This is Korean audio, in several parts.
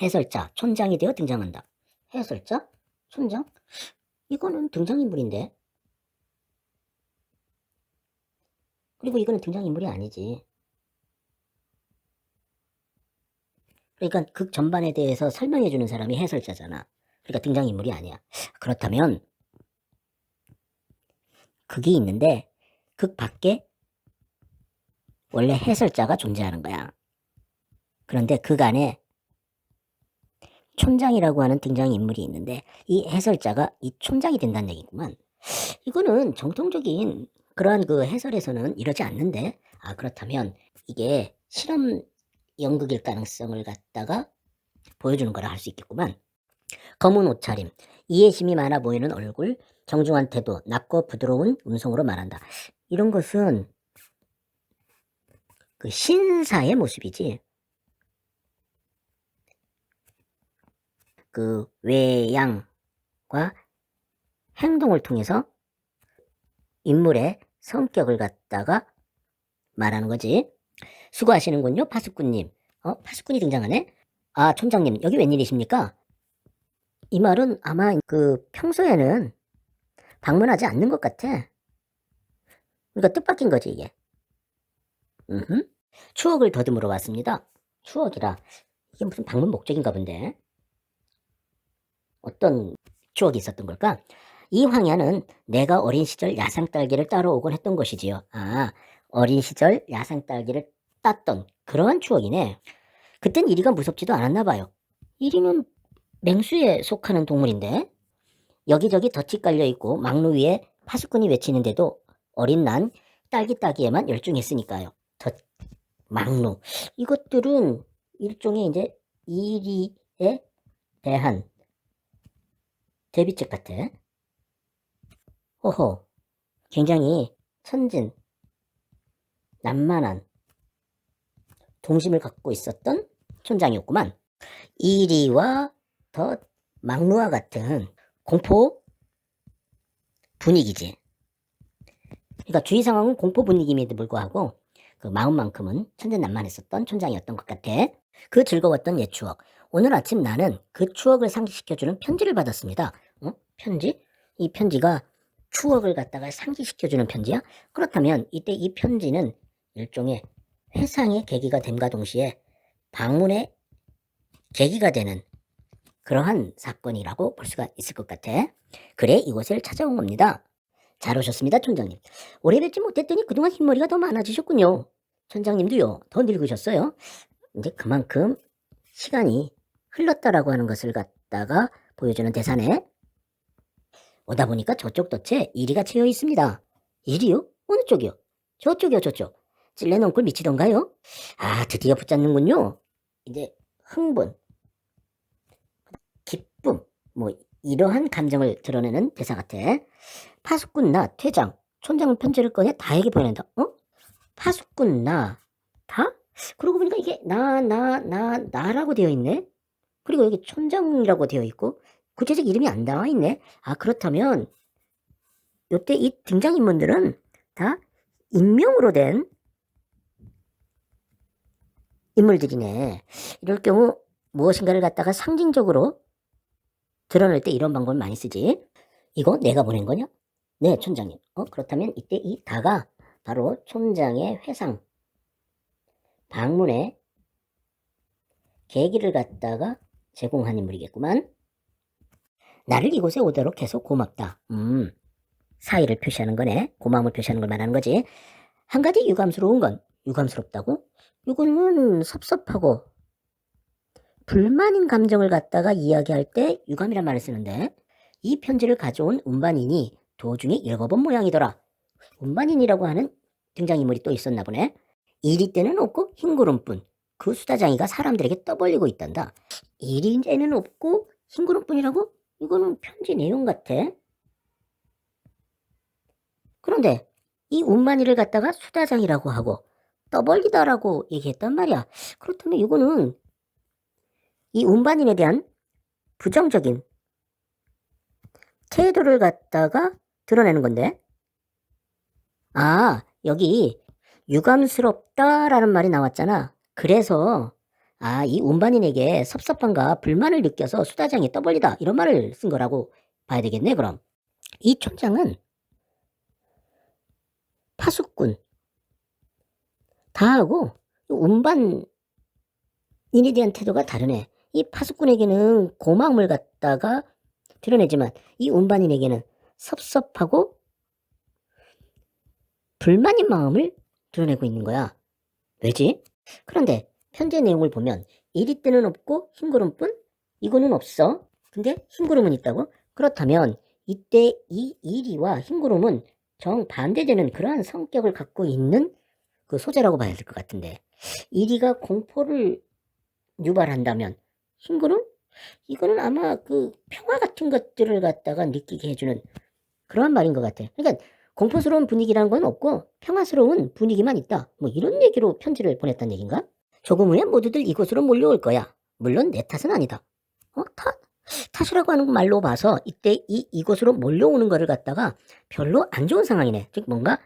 해설자, 촌장이 되어 등장한다. 해설자? 촌장? 이거는 등장인물인데. 그리고 이거는 등장인물이 아니지. 그러니까 극 전반에 대해서 설명해주는 사람이 해설자잖아. 그러니까 등장인물이 아니야. 그렇다면 극이 있는데 극 밖에 원래 해설자가 존재하는 거야. 그런데 극 안에 촌장이라고 하는 등장인물이 있는데 이 해설자가 이 촌장이 된다는 얘기구만. 이거는 정통적인 그러한 그 해설에서는 이러지 않는데, 그렇다면 이게 실험 연극일 가능성을 갖다가 보여주는 거라 할 수 있겠구만. 검은 옷차림, 이해심이 많아 보이는 얼굴, 정중한 태도, 낮고 부드러운 음성으로 말한다. 이런 것은 그 신사의 모습이지. 그 외양과 행동을 통해서 인물의 성격을 갖다가 말하는 거지. 수고하시는군요, 파수꾼님. 파수꾼이 등장하네? 촌장님, 여기 웬일이십니까? 이 말은 아마 그 평소에는 방문하지 않는 것 같아. 그러니까 뜻밖인 거지, 이게. 추억을 더듬으러 왔습니다. 추억이라. 이게 무슨 방문 목적인가 본데. 어떤 추억이 있었던 걸까? 이 황야는 내가 어린 시절 야상 딸기를 따러 오곤 했던 것이지요. 어린 시절 야상 딸기를 땄던 그러한 추억이네. 그땐 이리가 무섭지도 않았나 봐요. 이리는 맹수에 속하는 동물인데 여기저기 덫이 깔려있고 막루 위에 파수꾼이 외치는데도 어린 난 딸기 따기에만 열중했으니까요. 덫, 막루, 이것들은 일종의 이제 이리에 대한 대비책 같아. 호호, 굉장히 천진, 난만한 동심을 갖고 있었던 촌장이었구만. 이리와 더 막루와 같은 공포 분위기지. 그러니까 주위 상황은 공포 분위기임에도 불구하고 그 마음만큼은 천진난만했었던 촌장이었던 것 같아. 그 즐거웠던 옛 추억. 오늘 아침 나는 그 추억을 상기시켜주는 편지를 받았습니다. 편지? 이 편지가 추억을 갖다가 상기시켜주는 편지야? 그렇다면 이때 이 편지는 일종의 회상의 계기가 됨과 동시에 방문의 계기가 되는 그러한 사건이라고 볼 수가 있을 것 같아. 그래 이곳을 찾아온 겁니다. 잘 오셨습니다, 촌장님. 오래 뵙지 못했더니 그동안 흰머리가 더 많아지셨군요. 촌장님도요, 더 늙으셨어요. 이제 그만큼 시간이 흘렀다라고 하는 것을 갖다가 보여주는 대사네. 오다 보니까 저쪽 덫에 이리가 채여 있습니다. 이리요? 어느 쪽이요? 저쪽이요, 저쪽. 찔레논골 미치던가요? 드디어 붙잡는군요. 이제 흥분, 기쁨, 이러한 감정을 드러내는 대사 같아. 파수꾼 나 퇴장, 촌장은 편지를 꺼내 다에게 보낸다. 파수꾼 나 다? 그러고 보니까 이게 나라고 되어 있네. 그리고 여기 촌장이라고 되어 있고 구체적 이름이 안 나와 있네. 그렇다면 요때 이 등장인물들은 다 익명으로 된 인물들이네. 이럴 경우 무엇인가를 갖다가 상징적으로 드러낼 때 이런 방법을 많이 쓰지. 이거 내가 보낸 거냐? 네, 촌장님. 그렇다면 이때 이 다가 바로 촌장의 회상, 방문의 계기를 갖다가 제공한 인물이겠구만. 나를 이곳에 오도록 해서 고맙다. 사의를 표시하는 거네. 고마움을 표시하는 걸 말하는 거지. 한 가지 유감스러운 건, 유감스럽다고? 이거는 섭섭하고 불만인 감정을 갖다가 이야기할 때 유감이란 말을 쓰는데 이 편지를 가져온 운반인이 도중에 읽어본 모양이더라. 운반인이라고 하는 등장인물이 또 있었나 보네. 이리 때는 없고 흰구름뿐. 그 수다장이가 사람들에게 떠벌리고 있단다. 이리 때는 없고 흰구름뿐이라고? 이거는 편지 내용 같아. 그런데 이 운반인을 갖다가 수다장이라고 하고 떠벌리다라고 얘기했단 말이야. 그렇다면 이거는 이 운반인에 대한 부정적인 태도를 갖다가 드러내는 건데, 여기 유감스럽다라는 말이 나왔잖아. 그래서 아, 이 운반인에게 섭섭함과 불만을 느껴서 수다장이 떠벌리다 이런 말을 쓴 거라고 봐야 되겠네. 그럼 이 촌장은 파수꾼 다 하고 운반인에 대한 태도가 다르네. 이 파수꾼에게는 고마움을 갖다가 드러내지만 이 운반인에게는 섭섭하고 불만인 마음을 드러내고 있는 거야. 왜지? 그런데 편지의 내용을 보면 이리 때는 없고 흰구름뿐? 이거는 없어. 근데 흰구름은 있다고? 그렇다면 이때 이 이리와 흰구름은 정반대되는 그러한 성격을 갖고 있는 그 소재라고 봐야 될 것 같은데, 이리가 공포를 유발한다면 흰구름? 이거는 아마 그 평화 같은 것들을 갖다가 느끼게 해주는 그러한 말인 것 같아. 그러니까 공포스러운 분위기라는 건 없고 평화스러운 분위기만 있다. 뭐 이런 얘기로 편지를 보냈단 얘긴가? 조금 후에 모두들 이곳으로 몰려올 거야. 물론 내 탓은 아니다. 탓이라고 하는 말로 봐서 이때 이곳으로 몰려오는 거를 갖다가 별로 안 좋은 상황이네. 즉 뭔가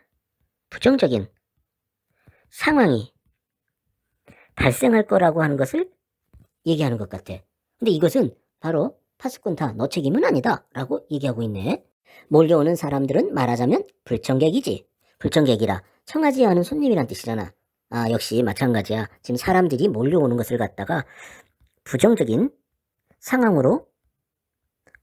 부정적인 상황이 발생할 거라고 하는 것을 얘기하는 것 같아. 근데 이것은 바로 파수꾼 다 너 책임은 아니다 라고 얘기하고 있네. 몰려오는 사람들은 말하자면 불청객이지. 불청객이라 청하지 않은 손님이란 뜻이잖아. 아, 역시 마찬가지야. 지금 사람들이 몰려오는 것을 갖다가 부정적인 상황으로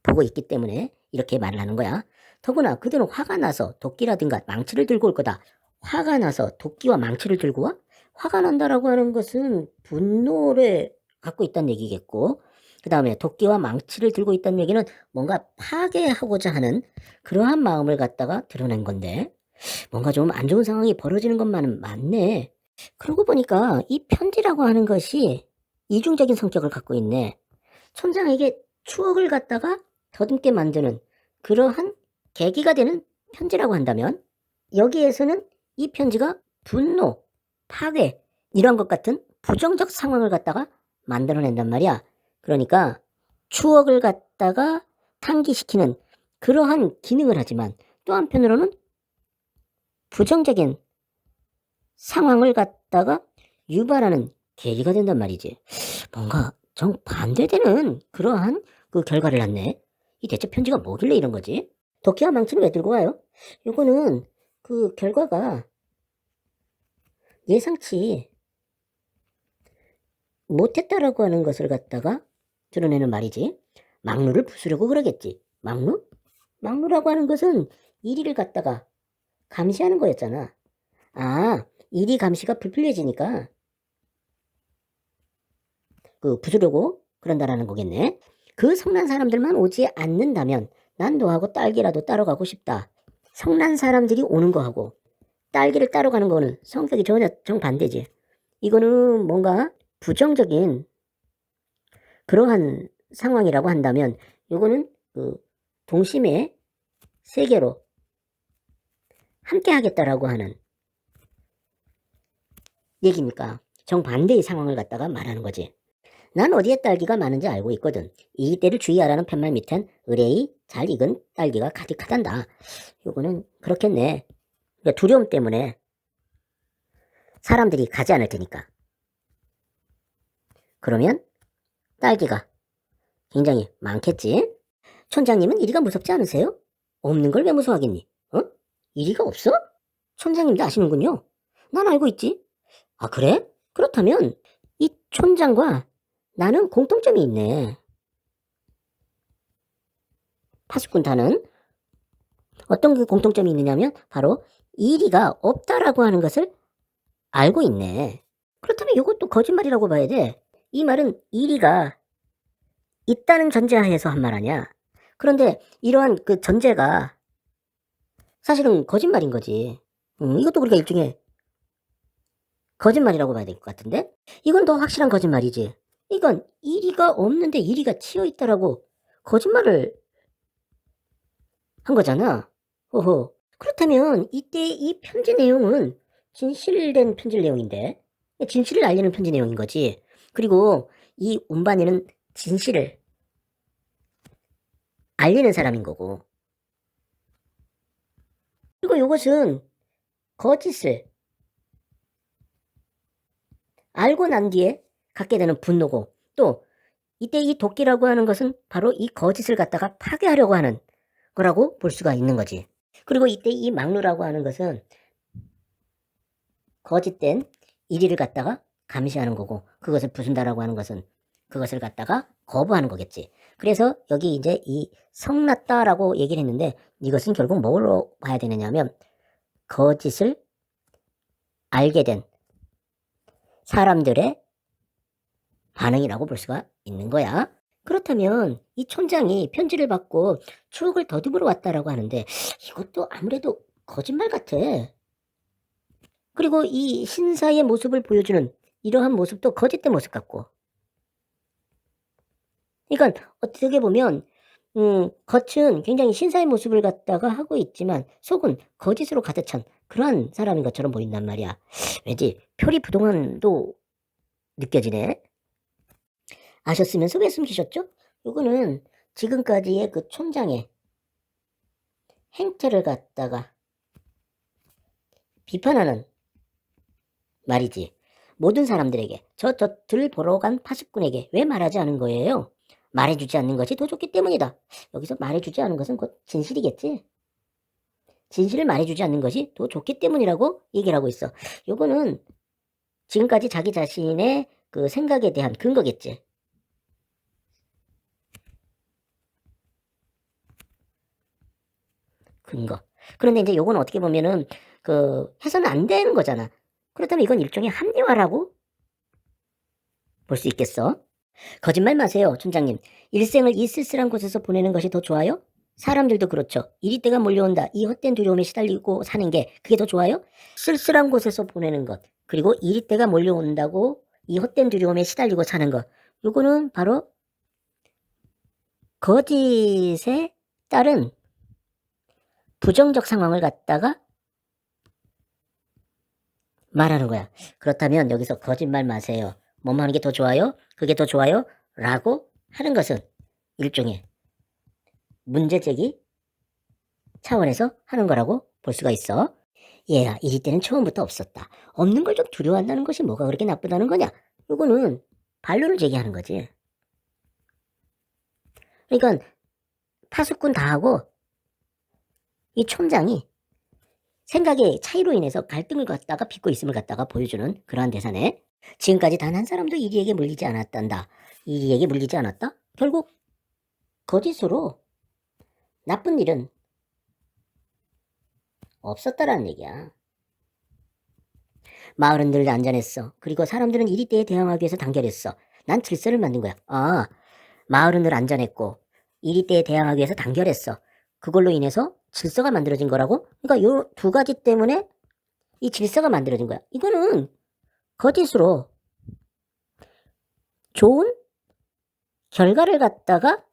보고 있기 때문에 이렇게 말을 하는 거야. 더구나 그들은 화가 나서 도끼라든가 망치를 들고 올 거다. 화가 나서 도끼와 망치를 들고 와? 화가 난다라고 하는 것은 분노를 갖고 있다는 얘기겠고, 그 다음에 도끼와 망치를 들고 있다는 얘기는 뭔가 파괴하고자 하는 그러한 마음을 갖다가 드러낸 건데, 뭔가 좀 안 좋은 상황이 벌어지는 것만은 맞네. 그러고 보니까 이 편지라고 하는 것이 이중적인 성격을 갖고 있네. 촌장에게 추억을 갖다가 더듬게 만드는 그러한 계기가 되는 편지라고 한다면, 여기에서는 이 편지가 분노, 파괴 이런 것 같은 부정적 상황을 갖다가 만들어낸단 말이야. 그러니까 추억을 갖다가 상기시키는 그러한 기능을 하지만 또 한편으로는 부정적인 상황을 갖다가 유발하는 계기가 된단 말이지. 뭔가 정반대되는 그러한 그 결과를 낳네. 이 대체 편지가 뭐길래 이런 거지? 도끼와 망치는 왜 들고 와요? 요거는 그 결과가 예상치 못했다라고 하는 것을 갖다가 드러내는 말이지. 막루를 부수려고 그러겠지. 막루? 막루라고 하는 것은 이리를 갖다가 감시하는 거였잖아. 아, 이리 감시가 불필요해지니까 그 부수려고 그런다라는 거겠네. 그 성난 사람들만 오지 않는다면 난 너하고 딸기라도 따러 가고 싶다. 성난 사람들이 오는 거하고 딸기를 따러 가는 거는 성격이 전혀 정반대지. 이거는 뭔가 부정적인 그러한 상황이라고 한다면 이거는 그 동심의 세계로 함께 하겠다라고 하는 얘기니까 정반대의 상황을 갖다가 말하는 거지. 난 어디에 딸기가 많은지 알고 있거든. 이 때를 주의하라는 편말 밑엔 의뢰이 잘 익은 딸기가 가득하단다. 요거는 그렇겠네. 그러니까 두려움 때문에 사람들이 가지 않을 테니까. 그러면 딸기가 굉장히 많겠지. 촌장님은 이리가 무섭지 않으세요? 없는 걸 왜 무서워하겠니? 이리가 없어? 촌장님도 아시는군요. 난 알고 있지. 아, 그래? 그렇다면 이 촌장과 나는 공통점이 있네. 파수꾼단은 어떤 그 공통점이 있느냐면 바로 이리가 없다라고 하는 것을 알고 있네. 그렇다면 이것도 거짓말이라고 봐야 돼. 이 말은 이리가 있다는 전제하에서 한 말 아니야. 그런데 이러한 그 전제가 사실은 거짓말인 거지. 이것도 우리가 일종의 거짓말이라고 봐야 될 것 같은데? 이건 더 확실한 거짓말이지. 이건 이리가 없는데 이리가 치여있다라고 거짓말을 한 거잖아. 호호. 그렇다면 이때 이 편지 내용은 진실된 편지 내용인데, 진실을 알리는 편지 내용인 거지. 그리고 이 운반이는 진실을 알리는 사람인 거고, 그리고 이것은 거짓을 알고 난 뒤에 갖게 되는 분노고, 또 이때 이 도끼라고 하는 것은 바로 이 거짓을 갖다가 파괴하려고 하는 거라고 볼 수가 있는 거지. 그리고 이때 이 막루라고 하는 것은 거짓된 일의를 갖다가 감시하는 거고, 그것을 부순다라고 하는 것은 그것을 갖다가 거부하는 거겠지. 그래서 여기 이제 이 성났다라고 얘기를 했는데, 이것은 결국 뭐로 봐야 되느냐 하면 거짓을 알게 된 사람들의 반응이라고 볼 수가 있는 거야. 그렇다면 이 촌장이 편지를 받고 추억을 더듬으러 왔다라고 하는데, 이것도 아무래도 거짓말 같아. 그리고 이 신사의 모습을 보여주는 이러한 모습도 거짓된 모습 같고. 그러니까 어떻게 보면 겉은 굉장히 신사의 모습을 갖다가 하고 있지만 속은 거짓으로 가득 찬 그러한 사람인 것처럼 보인단 말이야. 왠지 표리부동안도 느껴지네. 아셨으면서 왜 숨기셨죠? 요거는 지금까지의 그 촌장의 행태를 갖다가 비판하는 말이지. 모든 사람들에게, 들 보러 간 파수꾼에게 왜 말하지 않은 거예요? 말해주지 않는 것이 더 좋기 때문이다. 여기서 말해주지 않은 것은 곧 진실이겠지. 진실을 말해주지 않는 것이 더 좋기 때문이라고 얘기를 하고 있어. 요거는 지금까지 자기 자신의 그 생각에 대한 근거겠지. 근거. 그런데 이제 요건 어떻게 보면은 해서는 안 되는 거잖아. 그렇다면 이건 일종의 합리화라고 볼 수 있겠어. 거짓말 마세요, 촌장님. 일생을 이 쓸쓸한 곳에서 보내는 것이 더 좋아요? 사람들도 그렇죠. 이리 때가 몰려온다. 이 헛된 두려움에 시달리고 사는 게 그게 더 좋아요? 쓸쓸한 곳에서 보내는 것, 그리고 이리 때가 몰려온다고 이 헛된 두려움에 시달리고 사는 것, 요거는 바로 거짓에 따른 부정적 상황을 갖다가 말하는 거야. 그렇다면 여기서 거짓말 마세요. 뭐뭐 하는 게 더 좋아요? 그게 더 좋아요? 라고 하는 것은 일종의 문제제기 차원에서 하는 거라고 볼 수가 있어. 얘야, 이리 때는 처음부터 없었다. 없는 걸 좀 두려워한다는 것이 뭐가 그렇게 나쁘다는 거냐? 이거는 반론을 제기하는 거지. 그러니까 파수꾼 다 하고 이 촌장이 생각의 차이로 인해서 갈등을 갖다가 빚고 있음을 갖다가 보여주는 그러한 대사네. 지금까지 단 한 사람도 이리에게 물리지 않았단다. 이리에게 물리지 않았다? 결국 거짓으로 나쁜 일은 없었다라는 얘기야. 마을은 늘 안전했어. 그리고 사람들은 이리 때에 대항하기 위해서 단결했어. 난 질서를 만든 거야. 아, 마을은 늘 안전했고 이리 때에 대항하기 위해서 단결했어. 그걸로 인해서 질서가 만들어진 거라고? 그러니까 요 두 가지 때문에 이 질서가 만들어진 거야. 이거는 거짓으로 좋은 결과를 갖다가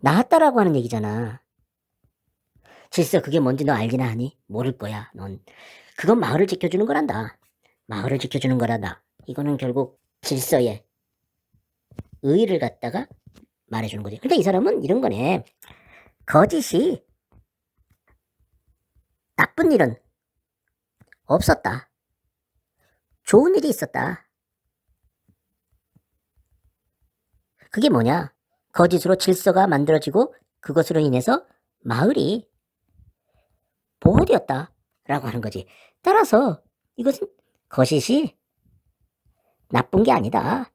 낳았다라고 하는 얘기잖아. 질서 그게 뭔지 너 알기나 하니? 모를 거야. 넌 그건 마을을 지켜주는 거란다. 마을을 지켜주는 거란다. 이거는 결국 질서의 의의를 갖다가 말해주는 거지. 근데 이 사람은 이런 거네. 거짓이 나쁜 일은 없었다. 좋은 일이 있었다. 그게 뭐냐? 거짓으로 질서가 만들어지고 그것으로 인해서 마을이 보호되었다 라고 하는 거지. 따라서 이것은 거짓이 나쁜 게 아니다.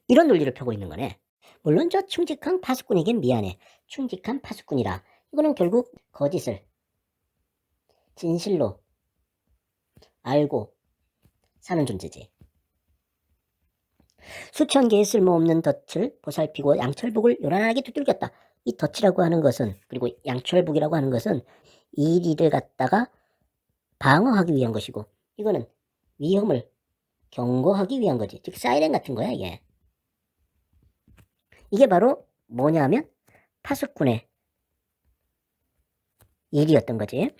이런 논리를 펴고 있는 거네. 물론 저 충직한 파수꾼에겐 미안해. 충직한 파수꾼이라. 이거는 결국 거짓을 진실로 알고 사는 존재지. 수천 개의 쓸모없는 덫을 보살피고 양철복을 요란하게 두들겼다. 이 덫이라고 하는 것은, 그리고 양철복이라고 하는 것은 이 일을 갖다가 방어하기 위한 것이고, 이거는 위험을 경고하기 위한 거지. 즉 사이렌 같은 거야 이게. 이게 바로 뭐냐 하면 파수꾼의 일이었던 거지.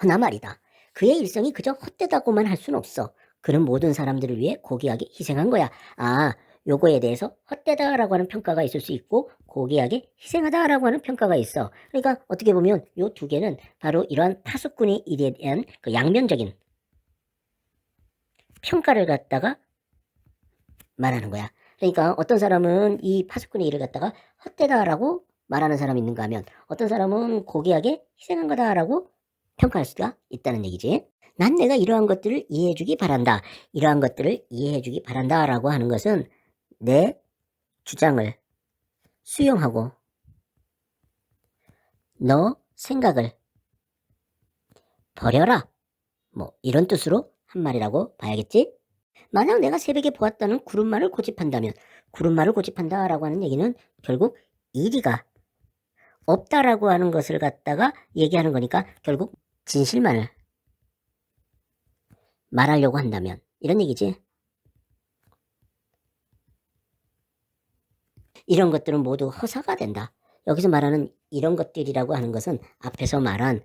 허나 말이다. 그의 일성이 그저 헛되다고만 할 수는 없어. 그는 모든 사람들을 위해 고귀하게 희생한 거야. 아, 요거에 대해서 헛되다라고 하는 평가가 있을 수 있고 고귀하게 희생하다라고 하는 평가가 있어. 그러니까 어떻게 보면 요 두 개는 바로 이러한 파수꾼의 일에 대한 그 양면적인 평가를 갖다가 말하는 거야. 그러니까 어떤 사람은 이 파수꾼의 일을 갖다가 헛되다라고 말하는 사람이 있는가 하면 어떤 사람은 고귀하게 희생한 거다라고 평가할 수가 있다는 얘기지. 난 내가 이러한 것들을 이해해주기 바란다. 이러한 것들을 이해해주기 바란다라고 하는 것은 내 주장을 수용하고 너 생각을 버려라. 뭐 이런 뜻으로 한 말이라고 봐야겠지? 만약 내가 새벽에 보았다는 구름말을 고집한다면 구름말을 고집한다라고 하는 얘기는 결국 이리가 없다라고 하는 것을 갖다가 얘기하는 거니까 결국 진실만을 말하려고 한다면 이런 얘기지. 이런 것들은 모두 허사가 된다. 여기서 말하는 이런 것들이라고 하는 것은 앞에서 말한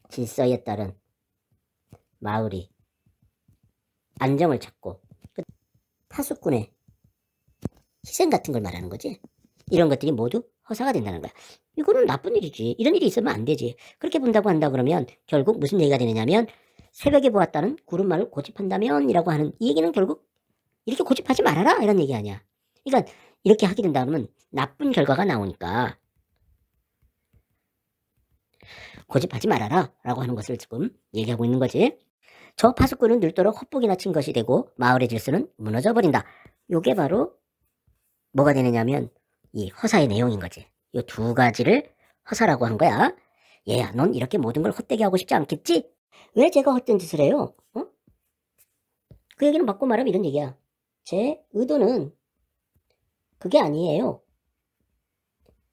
질서에 따른 마을이 안정을 찾고 파수꾼의 희생 같은 걸 말하는 거지. 이런 것들이 모두 허사가 된다는 거야. 이거는 나쁜 일이지. 이런 일이 있으면 안 되지. 그렇게 본다고 한다 그러면 결국 무슨 얘기가 되느냐면 새벽에 보았다는 구름말을 고집한다면 이라고 하는 이 얘기는 결국 이렇게 고집하지 말아라 이런 얘기 아니야. 그러니까 이렇게 하게 된다 그러면 나쁜 결과가 나오니까 고집하지 말아라 라고 하는 것을 지금 얘기하고 있는 거지. 저 파수꾼은 늘도록 헛복이나 친 것이 되고 마을의 질서는 무너져 버린다. 요게 바로 뭐가 되느냐면 이 허사의 내용인 거지. 이 두 가지를 허사라고 한 거야. 얘야, 넌 이렇게 모든 걸 헛되게 하고 싶지 않겠지? 왜 제가 헛된 짓을 해요? 그 얘기는 바꿔 말하면 이런 얘기야. 제 의도는 그게 아니에요.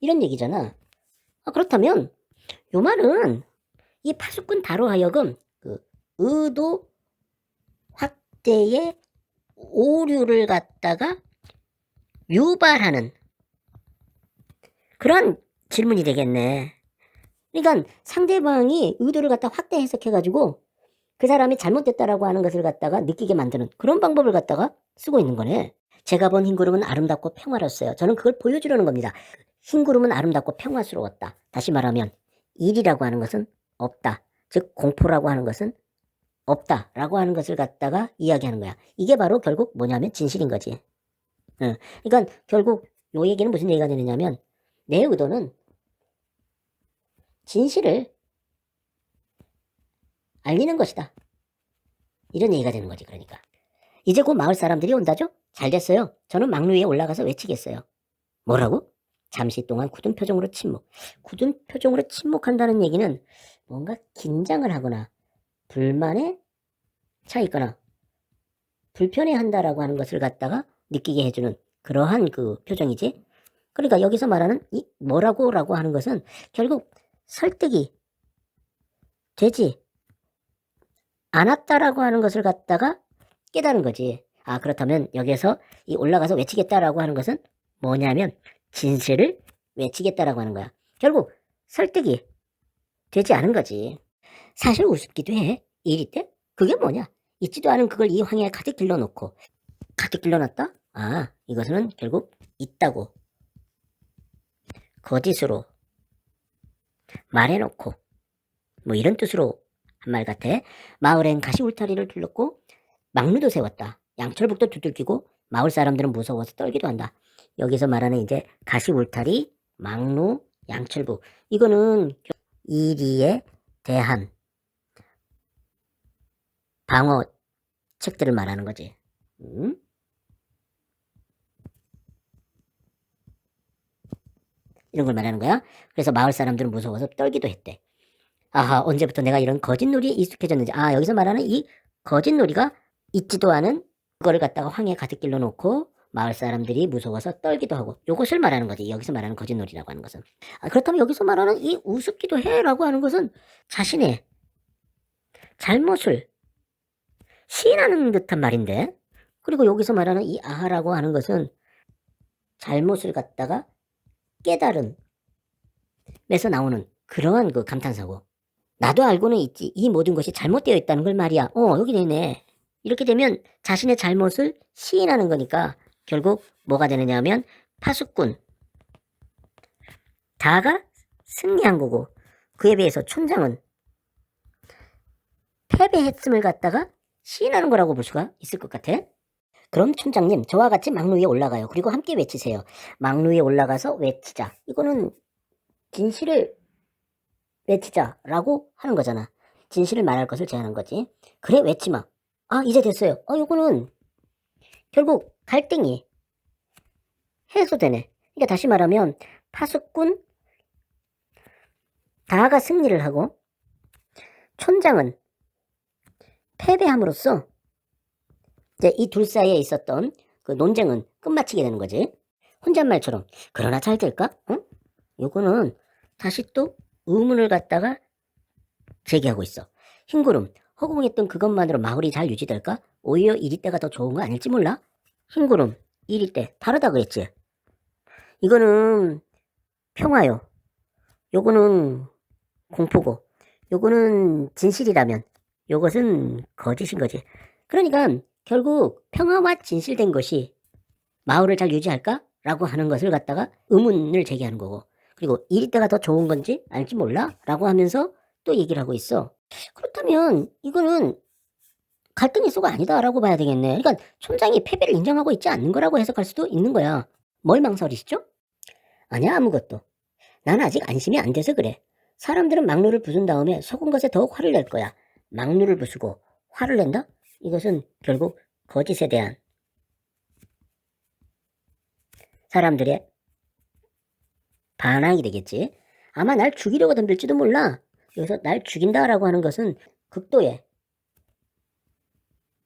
이런 얘기잖아. 그렇다면 요 말은 이 파수꾼 다로 하여금 그 의도 확대의 오류를 갖다가 유발하는 그런 질문이 되겠네. 그러니까 상대방이 의도를 갖다 확대 해석해가지고 그 사람이 잘못됐다라고 하는 것을 갖다가 느끼게 만드는 그런 방법을 갖다가 쓰고 있는 거네. 제가 본 흰 구름은 아름답고 평화로웠어요. 저는 그걸 보여주려는 겁니다. 흰 구름은 아름답고 평화스러웠다. 다시 말하면 일이라고 하는 것은 없다. 즉 공포라고 하는 것은 없다라고 하는 것을 갖다가 이야기하는 거야. 이게 바로 결국 뭐냐면 진실인 거지. 그러니까 결국 요 얘기는 무슨 얘기가 되느냐면 내 의도는 진실을 알리는 것이다. 이런 얘기가 되는 거지. 그러니까 이제 곧 마을 사람들이 온다죠? 잘 됐어요. 저는 막루 위에 올라가서 외치겠어요. 뭐라고? 잠시 동안 굳은 표정으로 침묵. 굳은 표정으로 침묵한다는 얘기는 뭔가 긴장을 하거나 불만에 차 있거나 불편해한다라고 하는 것을 갖다가 느끼게 해주는 그러한 그 표정이지. 그러니까 여기서 말하는 이 뭐라고라고 하는 것은 결국 설득이 되지 않았다라고 하는 것을 갖다가 깨달은 거지. 그렇다면 여기에서 이 올라가서 외치겠다라고 하는 것은 뭐냐면 진실을 외치겠다라고 하는 거야. 결국 설득이 되지 않은 거지. 사실 우습기도 해. 일이 때? 그게 뭐냐? 있지도 않은 그걸 이 황야에 가득 길러놓고 가득 길러놨다? 이것은 결국 있다고 거짓으로 말해놓고 뭐 이런 뜻으로 한 말 같아. 마을엔 가시 울타리를 둘렀고 막루도 세웠다. 양철북도 두들기고 마을 사람들은 무서워서 떨기도 한다. 여기서 말하는 이제 가시 울타리, 막루, 양철북 이거는 이리에 대한 방어 책들을 말하는 거지. 이런 걸 말하는 거야. 그래서 마을 사람들은 무서워서 떨기도 했대. 언제부터 내가 이런 거짓놀이에 익숙해졌는지. 여기서 말하는 이 거짓놀이가 있지도 않은 그거를 갖다가 황에 가득 길러놓고 마을 사람들이 무서워서 떨기도 하고 요것을 말하는 거지. 여기서 말하는 거짓놀이라고 하는 것은. 그렇다면 여기서 말하는 이 우습기도 해라고 하는 것은 자신의 잘못을 시인하는 듯한 말인데, 그리고 여기서 말하는 이 아하라고 하는 것은 잘못을 갖다가 깨달은 에서 나오는 그러한 그 감탄사고, 나도 알고는 있지 이 모든 것이 잘못되어 있다는 걸 말이야. 여기 되네. 이렇게 되면 자신의 잘못을 시인하는 거니까 결국 뭐가 되느냐 하면 파수꾼 다가 승리한 거고, 그에 비해서 촌장은 패배했음을 갖다가 시인하는 거라고 볼 수가 있을 것 같아. 그럼 촌장님, 저와 같이 막루 위에 올라가요. 그리고 함께 외치세요. 막루 위에 올라가서 외치자. 이거는 진실을 외치자라고 하는 거잖아. 진실을 말할 것을 제안한 거지. 그래, 외치마. 아, 이제 됐어요. 요거는 결국 갈등이 해소되네. 그러니까 다시 말하면 파수꾼 다가 승리를 하고 촌장은 패배함으로써 이제 이 둘 사이에 있었던 그 논쟁은 끝마치게 되는 거지. 혼잣말처럼 그러나 잘 될까? 요거는 다시 또 의문을 갖다가 제기하고 있어. 흰구름, 허공했던 그것만으로 마을이 잘 유지될까? 오히려 이리 때가 더 좋은 거 아닐지 몰라? 흰구름, 이리 때 다르다 그랬지? 이거는 평화요. 요거는 공포고, 요거는 진실이라면 요것은 거짓인 거지. 그러니까 결국 평화와 진실된 것이 마을을 잘 유지할까? 라고 하는 것을 갖다가 의문을 제기하는 거고, 그리고 이리 때가 더 좋은 건지 알지 몰라? 라고 하면서 또 얘기를 하고 있어. 그렇다면 이거는 갈등 해소가 아니다라고 봐야 되겠네. 그러니까 촌장이 패배를 인정하고 있지 않는 거라고 해석할 수도 있는 거야. 뭘 망설이시죠? 아니야, 아무것도. 난 아직 안심이 안 돼서 그래. 사람들은 막루를 부순 다음에 속은 것에 더욱 화를 낼 거야. 막루를 부수고 화를 낸다? 이것은 결국 거짓에 대한 사람들의 반항이 되겠지. 아마 날 죽이려고 덤빌지도 몰라. 여기서 날 죽인다라고 하는 것은 극도의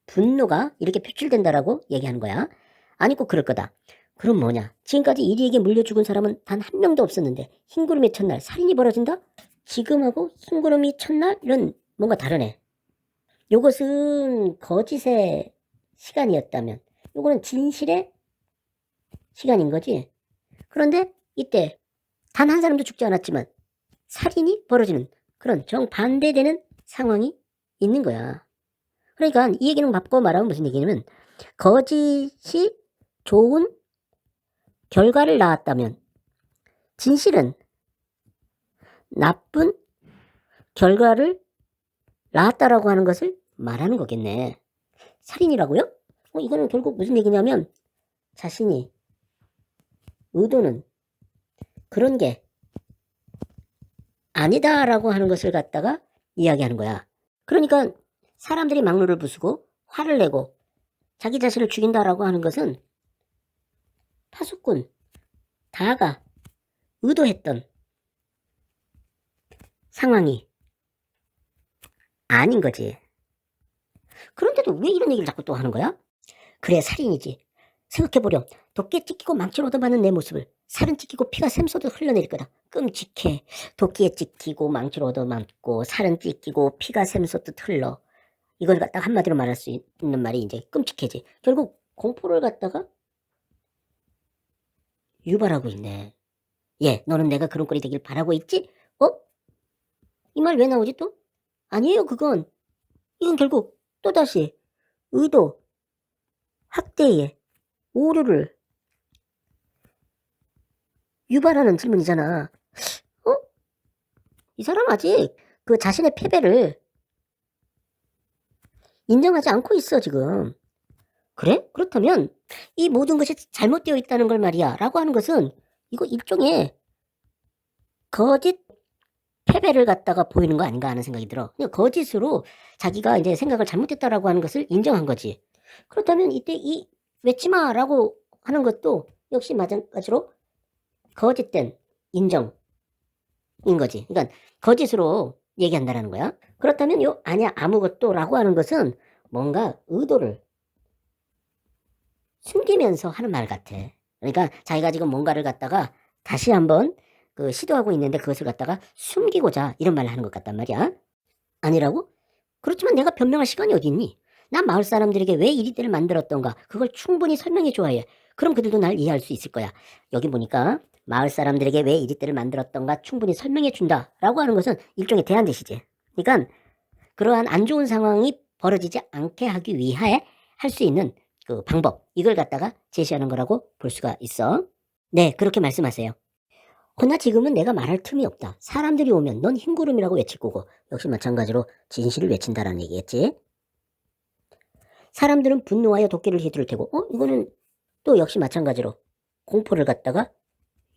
분노가 이렇게 표출된다라고 얘기하는 거야. 아니 꼭 그럴 거다. 그럼 뭐냐? 지금까지 이리에게 물려 죽은 사람은 단 한 명도 없었는데 흰구름의 첫날 살인이 벌어진다? 지금하고 흰구름이 첫날은 뭔가 다르네. 요것은 거짓의 시간이었다면 요거는 진실의 시간인 거지. 그런데 이때 단 한 사람도 죽지 않았지만 살인이 벌어지는 그런 정반대되는 상황이 있는 거야. 그러니까 이 얘기는 바꿔 말하면 무슨 얘기냐면 거짓이 좋은 결과를 낳았다면 진실은 나쁜 결과를 낳았다라고 하는 것을 말하는 거겠네. 살인이라고요? 이거는 결국 무슨 얘기냐면 자신이 의도는 그런 게 아니다라고 하는 것을 갖다가 이야기하는 거야. 그러니까 사람들이 막루를 부수고 화를 내고 자기 자신을 죽인다라고 하는 것은 파수꾼 다가 의도했던 상황이 아닌 거지. 그런데도 왜 이런 얘기를 자꾸 또 하는 거야? 그래, 살인이지. 생각해보렴. 도끼에 찍히고 망치로 얻어맞는 내 모습을 살은 찍히고 피가 샘솟듯 흘러내릴 거다. 끔찍해. 도끼에 찍히고 망치로 얻어맞고 살은 찍히고 피가 샘솟듯 흘러. 이걸 갖다가 한마디로 말할 수 있는 말이 이제 끔찍해지. 결국 공포를 갖다가 유발하고 있네. 예, 너는 내가 그런 꼴이 되길 바라고 있지? 이 말 왜 나오지 또? 아니에요, 그건. 이건 결국 또다시 의도, 학대의 오류를 유발하는 질문이잖아. 이 사람 아직 그 자신의 패배를 인정하지 않고 있어, 지금. 그래? 그렇다면 이 모든 것이 잘못되어 있다는 걸 말이야 라고 하는 것은 이거 일종의 거짓 패배를 갖다가 보이는 거 아닌가 하는 생각이 들어. 그냥 거짓으로 자기가 이제 생각을 잘못했다라고 하는 것을 인정한 거지. 그렇다면 이때 이 외치마라고 하는 것도 역시 마찬가지로 거짓된 인정인 거지. 그러니까 거짓으로 얘기한다라는 거야. 그렇다면 요 아니야 아무것도 라고 하는 것은 뭔가 의도를 숨기면서 하는 말 같아. 그러니까 자기가 지금 뭔가를 갖다가 다시 한번 시도하고 있는데 그것을 갖다가 숨기고자 이런 말을 하는 것 같단 말이야. 아니라고? 그렇지만 내가 변명할 시간이 어디 있니? 난 마을 사람들에게 왜 이리떼를 만들었던가 그걸 충분히 설명해 줘야 해. 그럼 그들도 날 이해할 수 있을 거야. 여기 보니까 마을 사람들에게 왜 이리떼를 만들었던가 충분히 설명해 준다라고 하는 것은 일종의 대안 제시지. 그러니까 그러한 안 좋은 상황이 벌어지지 않게 하기 위하여 할 수 있는 그 방법, 이걸 갖다가 제시하는 거라고 볼 수가 있어. 네, 그렇게 말씀하세요. 허나 지금은 내가 말할 틈이 없다. 사람들이 오면 넌 흰구름이라고 외칠 거고 역시 마찬가지로 진실을 외친다라는 얘기겠지. 사람들은 분노하여 도끼를 휘두를 테고, 이거는 또 역시 마찬가지로 공포를 갖다가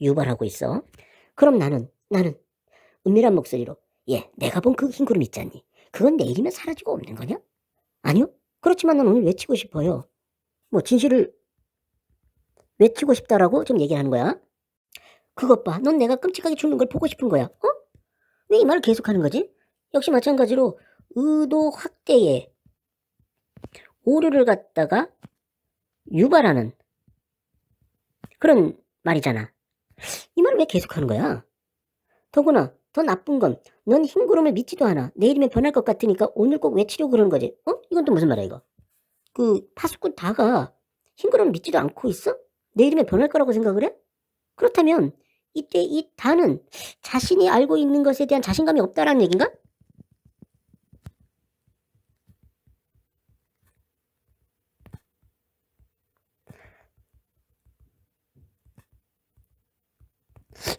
유발하고 있어. 그럼 나는 은밀한 목소리로, 내가 본 그 흰구름 있잖니. 그건 내일이면 사라지고 없는 거냐? 아니요. 그렇지만 난 오늘 외치고 싶어요. 뭐 진실을 외치고 싶다라고 좀 얘기를 하는 거야. 그것 봐. 넌 내가 끔찍하게 죽는 걸 보고 싶은 거야. 왜 이 말을 계속하는 거지? 역시 마찬가지로 의도 확대에 오류를 갖다가 유발하는 그런 말이잖아. 이 말을 왜 계속하는 거야? 더구나 더 나쁜 건 넌 흰구름을 믿지도 않아. 내일이면 변할 것 같으니까 오늘 꼭 외치려고 그러는 거지. 이건 또 무슨 말이야 이거. 그 파수꾼 다가 흰구름을 믿지도 않고 있어? 내일이면 변할 거라고 생각을 해? 그렇다면 이때 이 다는 자신이 알고 있는 것에 대한 자신감이 없다라는 얘기인가?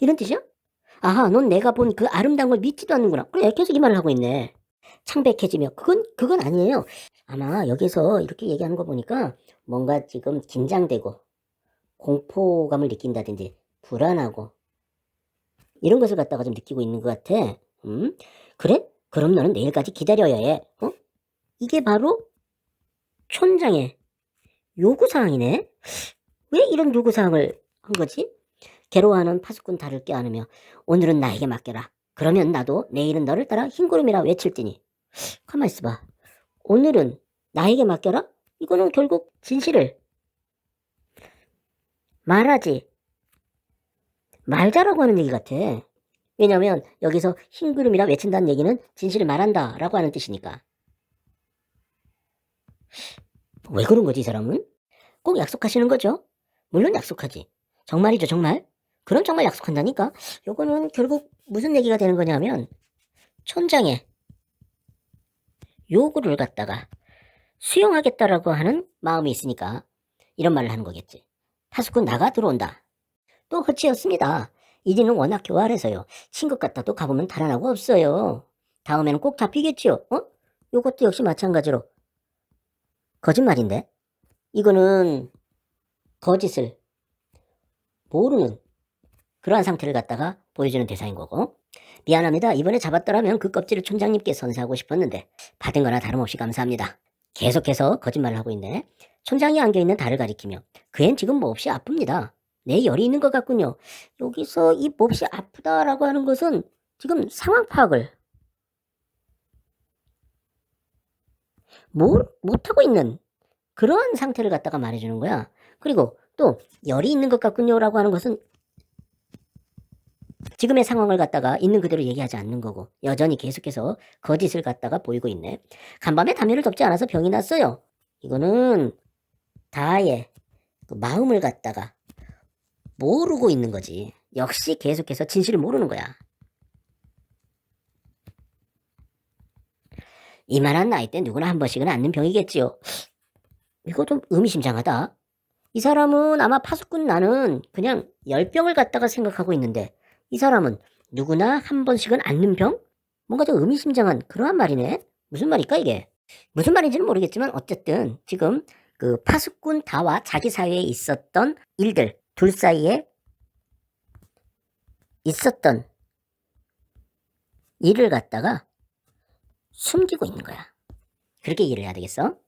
이런 뜻이야? 아하, 넌 내가 본 그 아름다운 걸 믿지도 않는구나. 그래, 계속 이 말을 하고 있네. 창백해지며. 그건 아니에요. 아마 여기서 이렇게 얘기하는 거 보니까 뭔가 지금 긴장되고 공포감을 느낀다든지 불안하고 이런 것을 갖다가 좀 느끼고 있는 것 같아. 그래? 그럼 너는 내일까지 기다려야 해. 이게 바로 촌장의 요구사항이네. 왜 이런 요구사항을 한 거지? 괴로워하는 파수꾼 달을 껴안으며 오늘은 나에게 맡겨라. 그러면 나도 내일은 너를 따라 흰구름이라 외칠 테니. 가만 있어봐. 오늘은 나에게 맡겨라? 이거는 결국 진실을 말하지 말자라고 하는 얘기 같아. 왜냐면 여기서 흰구름이라 외친다는 얘기는 진실을 말한다 라고 하는 뜻이니까. 왜 그런 거지 이 사람은? 꼭 약속하시는 거죠? 물론 약속하지. 정말이죠 정말. 그럼 정말 약속한다니까. 요거는 결국 무슨 얘기가 되는 거냐면 촌장의 요구를 갖다가 수용하겠다라고 하는 마음이 있으니까 이런 말을 하는 거겠지. 파수꾼 나가 들어온다. 또 허치였습니다. 이리는 워낙 교활해서요. 친구 같아도 가보면 달아나고 없어요. 다음에는 꼭 잡히겠지요. 요것도 역시 마찬가지로 거짓말인데 이거는 거짓을 모르는 그러한 상태를 갖다가 보여주는 대상인 거고. 미안합니다. 이번에 잡았더라면 그 껍질을 촌장님께 선사하고 싶었는데 받은 거나 다름없이 감사합니다. 계속해서 거짓말을 하고 있네. 촌장이 안겨있는 달을 가리키며 그앤 지금 몹시 아픕니다. 내 열이 있는 것 같군요. 여기서 이 몹시 아프다라고 하는 것은 지금 상황 파악을 못하고 있는 그러한 상태를 갖다가 말해주는 거야. 그리고 또 열이 있는 것 같군요라고 하는 것은 지금의 상황을 갖다가 있는 그대로 얘기하지 않는 거고 여전히 계속해서 거짓을 갖다가 보이고 있네. 간밤에 담요를 덮지 않아서 병이 났어요. 이거는 다의 그 마음을 갖다가 모르고 있는 거지. 역시 계속해서 진실을 모르는 거야. 이만한 나이 때 누구나 한 번씩은 앓는 병이겠지요. 이거 좀 의미심장하다. 이 사람은 아마 파수꾼 나는 그냥 열병을 갖다가 생각하고 있는데 이 사람은 누구나 한 번씩은 앓는 병? 뭔가 좀 의미심장한 그러한 말이네. 무슨 말일까 이게? 무슨 말인지는 모르겠지만 어쨌든 지금 그 파수꾼 다와 자기 사이에 있었던 일들 둘 사이에 있었던 일을 갖다가 숨기고 있는 거야. 그렇게 이해를 해야 되겠어?